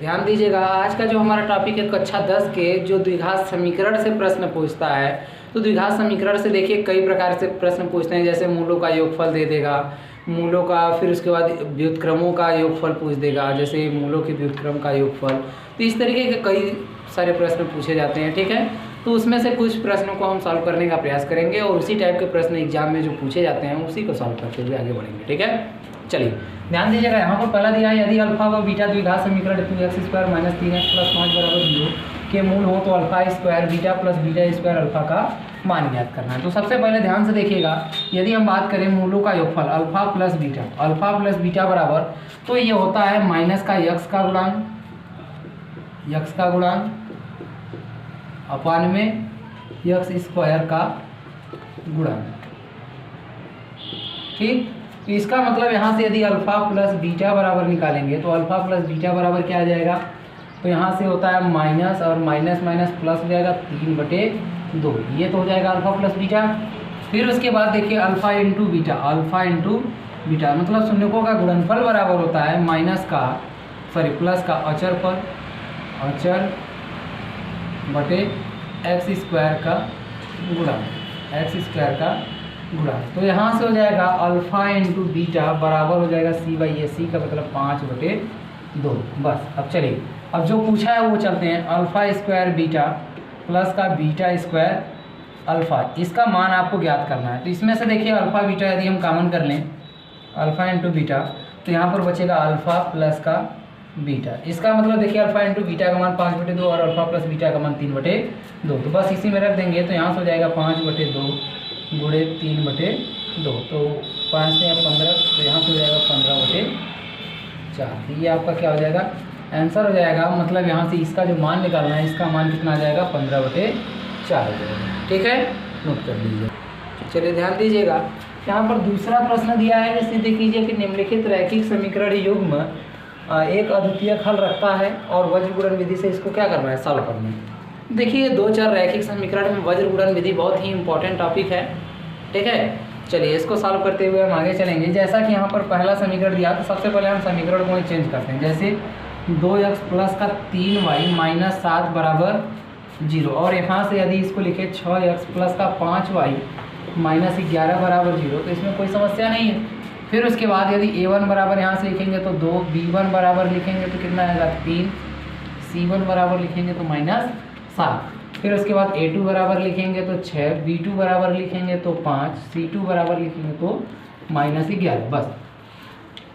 ध्यान दीजिएगा, आज का जो हमारा टॉपिक है कक्षा 10 के जो द्विघात समीकरण से प्रश्न पूछता है। तो द्विघात समीकरण से देखिए कई प्रकार से प्रश्न पूछते हैं, जैसे मूलों का योगफल दे देगा, मूलों का, फिर उसके बाद व्युत्क्रमों का योगफल पूछ देगा, जैसे मूलों के व्युत्क्रम का योगफल। तो इस तरीके के कई सारे प्रश्न पूछे जाते हैं, ठीक है। तो उसमें से कुछ प्रश्नों को हम सॉल्व करने का प्रयास करेंगे और उसी टाइप के प्रश्न एग्जाम में जो पूछे जाते हैं उसी को सॉल्व करते हुए आगे बढ़ेंगे, ठीक है। चलिए ध्यान दीजिएगा, यहाँ पर पहला दिया है, यदि अल्फा व बीटा द्विघात समीकरण 2x² - 3x + 5 = 0 के मूल हो तो alpha square beta plus beta square alpha का मान ज्ञात करना है। तो सबसे पहले ध्यान से देखिएगा, यदि हम बात करें मूलों का योगफल अल्फा प्लस बीटा बराबर, तो ये होता है माइनस का यक्स का गुणांक अपान में यक्स स्क्वायर का गुणांक, ठीक। तो इसका मतलब यहाँ से यदि अल्फा प्लस बीटा बराबर निकालेंगे तो अल्फा प्लस बीटा बराबर क्या आ जाएगा, तो यहाँ से होता है माइनस और माइनस माइनस प्लस हो जाएगा 3/2, ये तो हो जाएगा अल्फा प्लस बीटा। फिर उसके बाद देखिए अल्फा इंटू बीटा मतलब शून्यकों का गुणनफल बराबर होता है प्लस का अचर बटे एक्स स्क्वायर का गुणांक। तो यहाँ से हो जाएगा अल्फा इंटू बीटा बराबर हो जाएगा c/a का मतलब 5/2। बस अब चलिए, अब जो पूछा है वो चलते हैं। अल्फा स्क्वायर बीटा प्लस का बीटा स्क्वायर अल्फा, इसका मान आपको ज्ञात करना है। तो इसमें से देखिए अल्फा बीटा यदि हम कॉमन कर लें, अल्फा इंटू बीटा, तो यहाँ पर बचेगा अल्फा प्लस का बीटा। इसका मतलब देखिए अल्फा इंटू बीटा का मान 5/2 और अल्फा प्लस बीटा का मान 3/2। तो बस इसी में रख देंगे, तो यहाँ से हो जाएगा 5/2 गुणे 3/2, तो 5 से 15, तो यहाँ से हो जाएगा 15/4। ये आपका क्या हो जाएगा, आंसर हो जाएगा। मतलब यहाँ से इसका जो मान निकालना है, इसका मान कितना आ जाएगा, 15/4 हो जाएगा, ठीक है, नोट कर लीजिए। चलिए ध्यान दीजिएगा, यहाँ पर दूसरा प्रश्न दिया है, जैसे देख लीजिए कि निम्नलिखित रैखिक समीकरण युग्म एक अद्वितीय हल रखता है और वज्र गुणन विधि से इसको क्या करना है, सॉल्व करना है। देखिए 2-4 रैखिक समीकरण में वज्र गुणन विधि बहुत ही इंपॉर्टेंट टॉपिक है, ठीक है। चलिए इसको सॉल्व करते हुए हम आगे चलेंगे। जैसा कि यहाँ पर पहला समीकरण दिया, तो सबसे पहले हम समीकरण को चेंज करते हैं। जैसे 2x प्लस का 3y माइनस 7 बराबर 0, और यहाँ से यदि इसको लिखे 6x प्लस का 5y माइनस 11 बराबर 0, तो इसमें कोई समस्या नहीं है। फिर उसके बाद यदि a1 बराबर यहाँ से लिखेंगे तो 2, b1 बराबर लिखेंगे तो कितना आएगा 3, c1 बराबर लिखेंगे तो -7। फिर उसके बाद a2 बराबर लिखेंगे तो 6, b2 बराबर लिखेंगे तो 5, c2 बराबर लिखेंगे तो -11। बस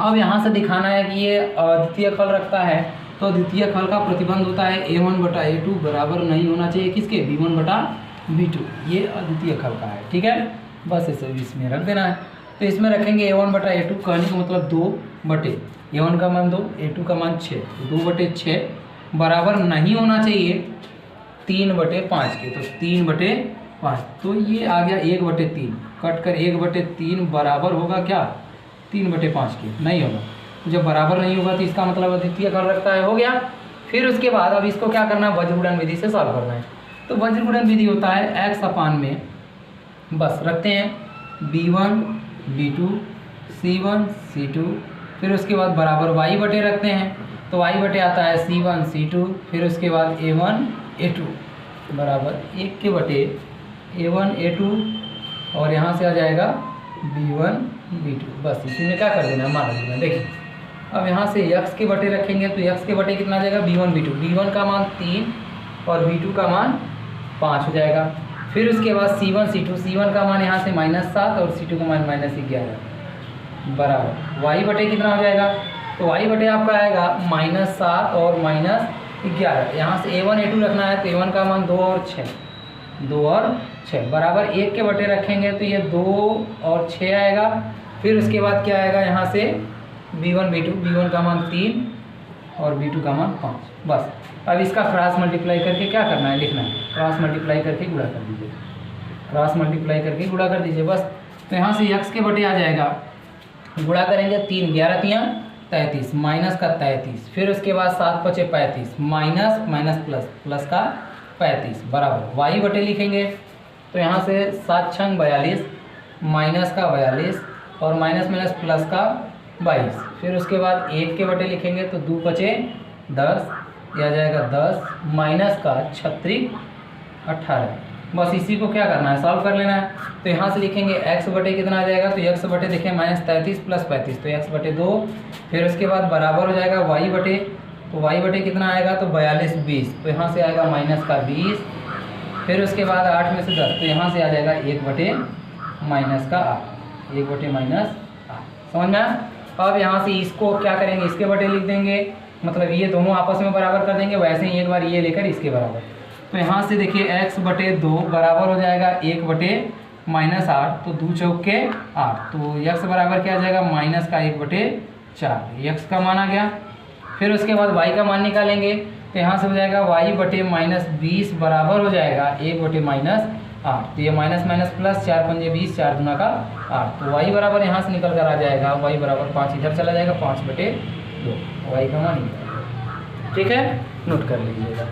अब यहाँ से दिखाना है कि ये द्वितीय खल रखता है, तो द्वितीय खल का प्रतिबंध होता है a1/a2 बराबर नहीं होना चाहिए किसके, b1/b2। ये अद्वितीय खल का है, ठीक है। बस इसे इसमें रख देना है। तो इसमें रखेंगे a1/a2, कहने का मतलब 2/a1 का मान 2, a2 का मान 6, 2/6 बराबर नहीं होना चाहिए 3/5 के, तो 3/5, तो ये आ गया 1/3, कट कर 1/3 बराबर होगा क्या, 3/5 के, नहीं होगा। जब बराबर नहीं होगा तो इसका मतलब अद्वितीय खल रखता है, हो गया। फिर उसके बाद अब इसको क्या करना है, वज्र गुणन विधि से सॉल्व करना है। तो वज्र गुणन विधि होता है x अपान में, बस रखते हैं b1 b2 c1 c2, फिर उसके बाद बराबर y बटे रखते हैं, तो y बटे आता है c1 c2, फिर उसके बाद a1 a2 बराबर 1/a1 a2, और यहाँ से आ जाएगा b1 b2। बस इसी में क्या कर देना है, मान देना। देखिए अब यहाँ से x के बटे रखेंगे, तो x के बटे कितना आ जाएगा, b1 b2, b1 का मान 3 और b2 का मान 5 हो जाएगा। फिर उसके बाद c1 c2, c1 का मान यहाँ से -7 और c2 का मान -11 बराबर y बटे कितना हो जाएगा, तो y बटे आपका आएगा -7 और -11। यहाँ से a1 a2 रखना है, तो a1 का मान 2 और 6 बराबर 1 के बटे रखेंगे, तो ये 2 और 6 आएगा। फिर उसके बाद क्या आएगा, यहाँ से b1 b2, b1 का मान 3 और b2 का मान 5। बस अब इसका क्रॉस मल्टीप्लाई करके क्या करना है, लिखना है, क्रॉस मल्टीप्लाई करके गुणा कर दीजिए, बस। तो यहाँ से x के बटे आ जाएगा, गुणा करेंगे 3 11 तियाँ 33, माइनस का 33, फिर उसके बाद 7 × 5 = 35, माइनस प्लस का 35 बराबर y बटे लिखेंगे, तो यहाँ से 7 × 42, माइनस का 42 और माइनस प्लस का 22, फिर उसके बाद 1 के बटे लिखेंगे तो 2 × 5 10, यह आ जाएगा 10 माइनस का 36 18। बस इसी को क्या करना है, सॉल्व कर लेना है। तो यहाँ से लिखेंगे x बटे कितना आ जाएगा, तो x बटे देखें -33 + 35 तो x बटे 2। फिर उसके बाद बराबर हो जाएगा y बटे, तो y बटे कितना आएगा, तो 42 20 तो यहाँ से आएगा माइनस का 20। फिर उसके बाद 8 में से 10 तो यहाँ से आ जाएगा 1 बटे माइनस का 8, 1 बटे माइनस 8। समझ में? अब यहाँ से इसको क्या करेंगे, इसके बटे लिख देंगे, मतलब ये दोनों आपस में बराबर कर देंगे। वैसे ही एक बार ये लेकर इसके बराबर, तो यहाँ से देखिए x बटे 2 बराबर हो जाएगा 1 बटे -8, तो 2 चौके 8, तो x बराबर क्या आ जाएगा, माइनस का 1 बटे 4, x का मान आ गया। फिर उसके बाद y का मान निकालेंगे, तो यहाँ से हो जाएगा y बटे -20 बराबर हो जाएगा 1 बटे -8, तो ये माइनस माइनस प्लस, 4 पंजे 20, 4 दूना का 8, तो y बराबर यहाँ से निकल कर आ जाएगा, y बराबर 5 इधर चला जाएगा, 5 बटे 2 y का मान निकल। ठीक है, नोट कर लीजिएगा।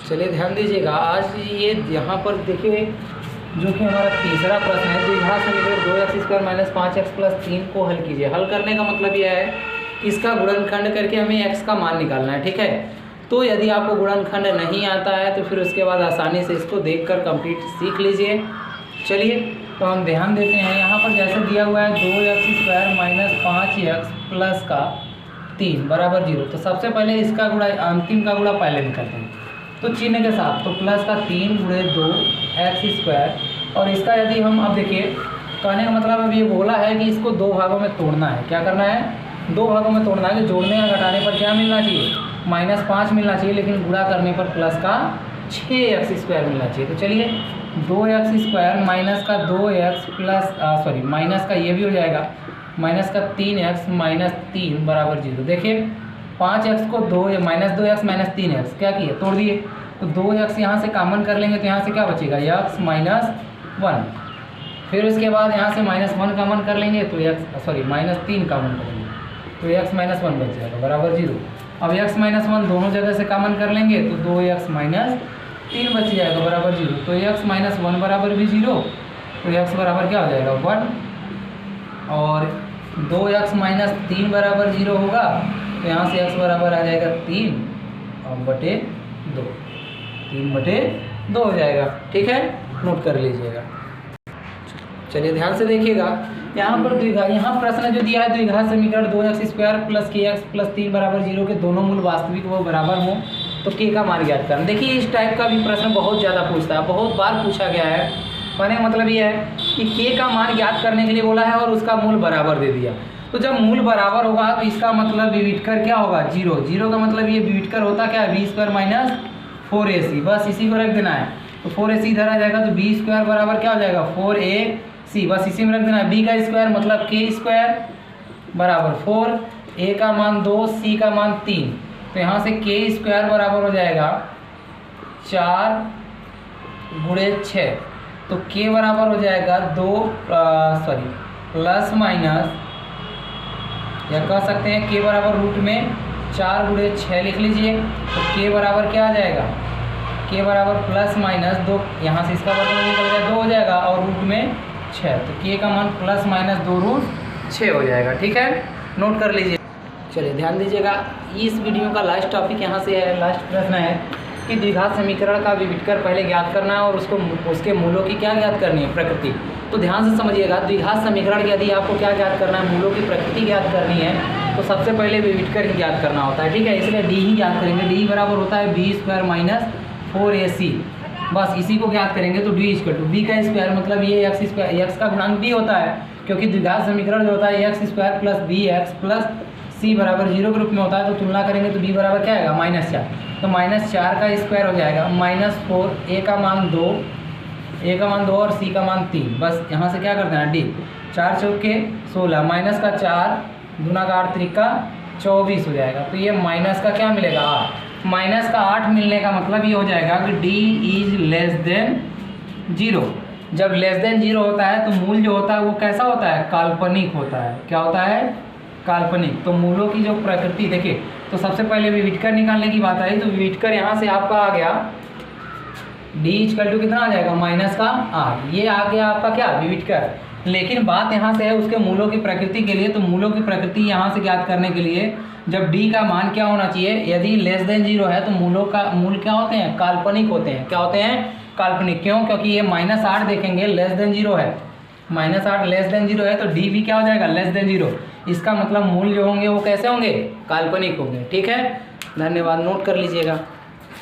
चलिए ध्यान दीजिएगा, आज ये यहाँ पर देखिए जो कि हमारा तीसरा प्रश्न है, द्विघात समीकरण 2x² - 5x + 3 को हल कीजिए। हल करने का मतलब यह है कि इसका गुणनखंड करके हमें x का मान निकालना है। ठीक है, तो यदि आपको गुणनखंड नहीं आता है तो फिर उसके बाद आसानी से इसको देखकर कंप्लीट सीख लीजिए। चलिए तो हम ध्यान देते हैं, यहाँ पर जैसे दिया हुआ है 2x² - 5x + 3 बराबर 0, तो सबसे पहले इसका गुणा, अंतिम का गुणा पहले निकालते हैं, तो चिन्ह के साथ, तो प्लस का 3 × 2x²। और इसका यदि हम अब देखिए, कहने का मतलब अब ये बोला है कि इसको 2 भागों में तोड़ना है। क्या करना है, 2 भागों में तोड़ना है। कि जोड़ने या घटाने पर क्या मिलना चाहिए, -5 मिलना चाहिए, लेकिन गुणा करने पर प्लस का 6x² मिलना चाहिए। तो चलिए 2x² माइनस का 2x प्लस माइनस का ये भी हो जाएगा माइनस का 3x - 3 बराबर 0। देखिए 5x को 2 -2x - 3x क्या किए, तोड़ दिए, तो 2x यहाँ से कॉमन कर लेंगे, तो यहाँ से क्या बचेगा, x - 1। फिर उसके बाद यहाँ से -1 कॉमन कर लेंगे, तो -3 कॉमन करेंगे, तो x - 1 बच जाएगा बराबर 0। अब x - 1 दोनों जगह से कॉमन कर लेंगे, तो 2x - 3 बच जाएगा बराबर 0। तो x - 1 बराबर भी 0, तो x बराबर क्या हो जाएगा 1, और 2x - 3 बराबर 0 होगा, तो यहाँ से x बराबर आ जाएगा 3 बटे 2, 3 बटे 2 हो जाएगा। ठीक है, नोट कर लीजिएगा। चलिए ध्यान से देखिएगा, यहाँ पर यहाँ प्रश्न जो दिया है, द्विघात समीकरण 2x² + kx + 3 बराबर 0 के दोनों मूल वास्तविक व बराबर हों तो k का मान ज्ञात करना। देखिए इस टाइप का भी प्रश्न बहुत ज़्यादा पूछता है, बहुत बार पूछा गया है। कहने का मतलब ये है कि k का मान ज्ञात करने के लिए बोला है और उसका मूल बराबर दे दिया। तो जब मूल बराबर होगा तो इसका मतलब विविटकर क्या होगा, 0। 0 का मतलब ये विविटकर होता क्या है, b² - 4ac, बस इसी को रख देना है। तो 4ac इधर आ जाएगा, तो b² बराबर क्या हो जाएगा 4ac, बस इसी में रख देना है। b का स्क्वायर मतलब k² बराबर 4, a का मान 2, c का मान 3, तो यहाँ से k² बराबर हो जाएगा 4 × 6, तो k बराबर हो जाएगा प्लस माइनस, या कह सकते हैं k बराबर रूट में 4 × 6 लिख लीजिए, तो k बराबर क्या आ जाएगा, k बराबर प्लस माइनस 2, यहाँ से इसका वर्गमूल निकल गया 2 हो जाएगा, और रूट में 6, तो k का मान प्लस माइनस 2√6 हो जाएगा। ठीक है, नोट कर लीजिए। चलिए ध्यान दीजिएगा, इस वीडियो का लास्ट टॉपिक यहाँ से है, लास्ट प्रश्न है कि द्विघात समीकरण का विविटकर पहले ज्ञात करना है और उसके मूलों की क्या ज्ञात करनी है, प्रकृति। तो ध्यान से समझिएगा, द्विघात समीकरण यदि आपको क्या ज्ञात करना है, मूलों की प्रकृति ज्ञात करनी है, तो सबसे पहले विविटकर ही ज्ञात करना होता है। ठीक है, इसलिए डी ही ज्ञात करेंगे। डी बराबर होता है b² - 4ac, बस इसी को ज्ञात करेंगे। तो d = b का स्क्वायर मतलब ये x का गुणांक b होता है, क्योंकि द्विघात समीकरण जो होता है x² + bx + c बराबर 0 के रूप में होता है। तो तुलना करेंगे तो b बराबर क्या आएगा -4, तो -4 का स्क्वायर हो जाएगा -4, a का मान 2 और c का मान 3, बस यहाँ से क्या कर देना d, 4 चौके 16, माइनस का 4 दूना का 8 त्रिक का 24 हो जाएगा। तो ये माइनस का क्या मिलेगा 8, माइनस का 8 मिलने का मतलब ये हो जाएगा कि d = 0। जब <0 होता है तो मूल जो होता है वो कैसा होता है, काल्पनिक होता है। क्या होता है, काल्पनिक। तो मूलों की जो प्रकृति देखिए, तो सबसे पहले विविटकर निकालने की बात आई, तो विविटकर यहाँ से आपका आ गया d = कितना आ जाएगा -8, ये आ गया आपका क्या विविटकर। लेकिन बात यहाँ से है उसके मूलों की प्रकृति के लिए। तो मूलों की प्रकृति यहाँ से ज्ञात करने के लिए जब डी का मान क्या होना चाहिए, यदि लेस देन 0 है तो मूलों का मूल क्या होते हैं, काल्पनिक होते हैं। क्या होते हैं, काल्पनिक। क्यों, क्योंकि ये -8 देखेंगे लेस देन 0 है, -8 लेस देन 0 है तो डी भी क्या हो जाएगा, लेस देन 0। इसका मतलब मूल जो होंगे वो कैसे होंगे, काल्पनिक होंगे। ठीक है, धन्यवाद, नोट कर लीजिएगा।